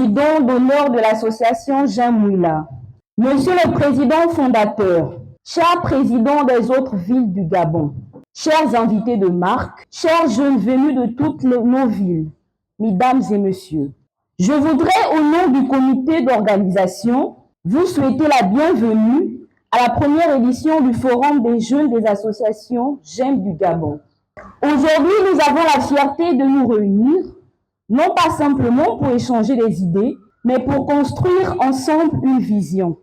président d'honneur de l'association Jean Mouila, Monsieur le président fondateur, chers présidents des autres villes du Gabon, chers invités de marque, chers jeunes venus de toutes nos villes, mesdames et messieurs, je voudrais au nom du comité d'organisation vous souhaiter la bienvenue à la première édition du Forum des jeunes des associations J'aime du Gabon. Aujourd'hui, nous avons la fierté de nous réunir, non pas simplement pour échanger des idées, mais pour construire ensemble une vision,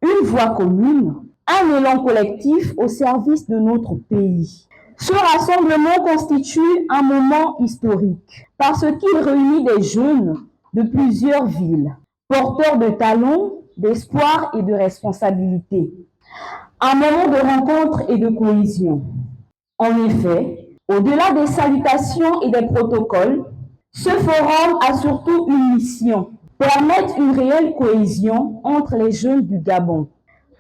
une voie commune, un élan collectif au service de notre pays. Ce rassemblement constitue un moment historique parce qu'il réunit des jeunes de plusieurs villes, porteurs de talents, d'espoir et de responsabilité. Un moment de rencontre et de cohésion. En effet, au-delà des salutations et des protocoles, ce forum a surtout une mission, permettre une réelle cohésion entre les jeunes du Gabon.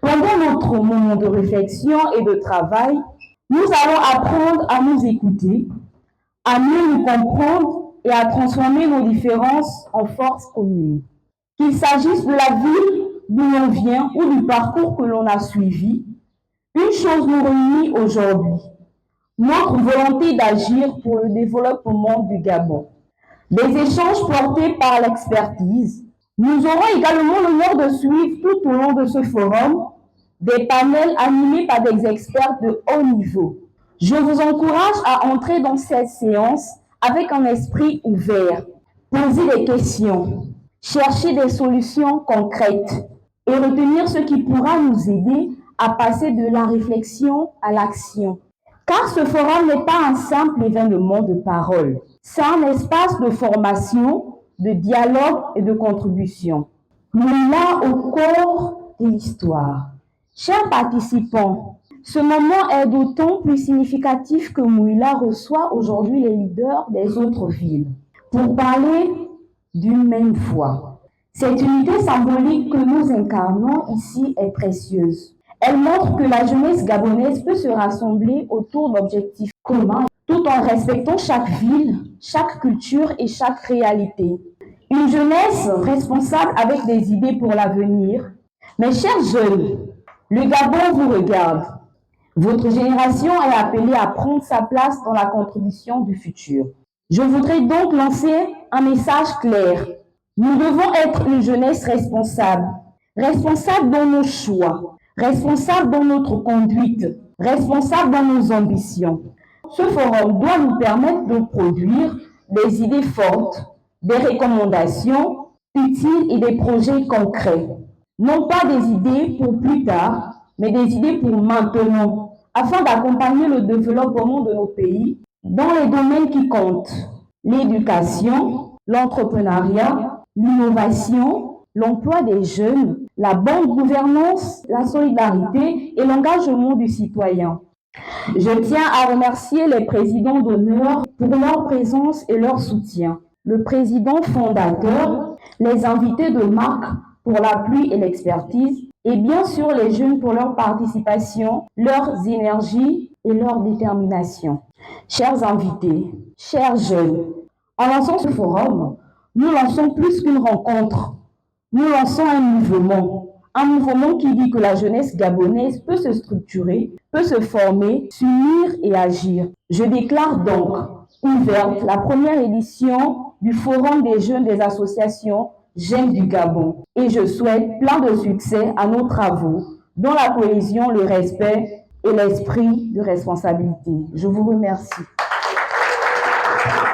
Pendant notre moment de réflexion et de travail, nous allons apprendre à nous écouter, à mieux nous comprendre et à transformer nos différences en forces communes. Qu'il s'agisse de la ville d'où l'on vient ou du parcours que l'on a suivi, une chose nous réunit aujourd'hui, notre volonté d'agir pour le développement du Gabon. Des échanges portés par l'expertise. Nous aurons également l'honneur de suivre tout au long de ce forum des panels animés par des experts de haut niveau. Je vous encourage à entrer dans cette séance avec un esprit ouvert, poser des questions, chercher des solutions concrètes et retenir ce qui pourra nous aider à passer de la réflexion à l'action. Car ce forum n'est pas un simple événement de parole, c'est un espace de formation, de dialogue et de contribution. Nous là au cœur de l'histoire. Chers participants, ce moment est d'autant plus significatif que Mouila reçoit aujourd'hui les leaders des autres villes pour parler d'une même voix. Cette unité symbolique que nous incarnons ici est précieuse. Elle montre que la jeunesse gabonaise peut se rassembler autour d'objectifs communs tout en respectant chaque ville, chaque culture et chaque réalité. Une jeunesse responsable avec des idées pour l'avenir. Mes chers jeunes, le Gabon vous regarde. Votre génération est appelée à prendre sa place dans la contribution du futur. Je voudrais donc lancer un message clair. Nous devons être une jeunesse responsable, responsable dans nos choix, responsable dans notre conduite, responsable dans nos ambitions. Ce forum doit nous permettre de produire des idées fortes, des recommandations utiles et des projets concrets. Non pas des idées pour plus tard, mais des idées pour maintenant, afin d'accompagner le développement de nos pays dans les domaines qui comptent: l'éducation, l'entrepreneuriat, l'innovation, l'emploi des jeunes, la bonne gouvernance, la solidarité et l'engagement du citoyen. Je tiens à remercier les présidents d'honneur pour leur présence et leur soutien, le président fondateur, les invités de marque pour l'appui et l'expertise, et bien sûr les jeunes pour leur participation, leurs énergies et leur détermination. Chers invités, chers jeunes, en lançant ce forum, nous lançons plus qu'une rencontre, nous lançons un mouvement qui dit que la jeunesse gabonaise peut se structurer, peut se former, s'unir et agir. Je déclare donc ouverte la première édition du Forum des jeunes des associations J'aime du Gabon et je souhaite plein de succès à nos travaux dans la cohésion, le respect et l'esprit de responsabilité. Je vous remercie.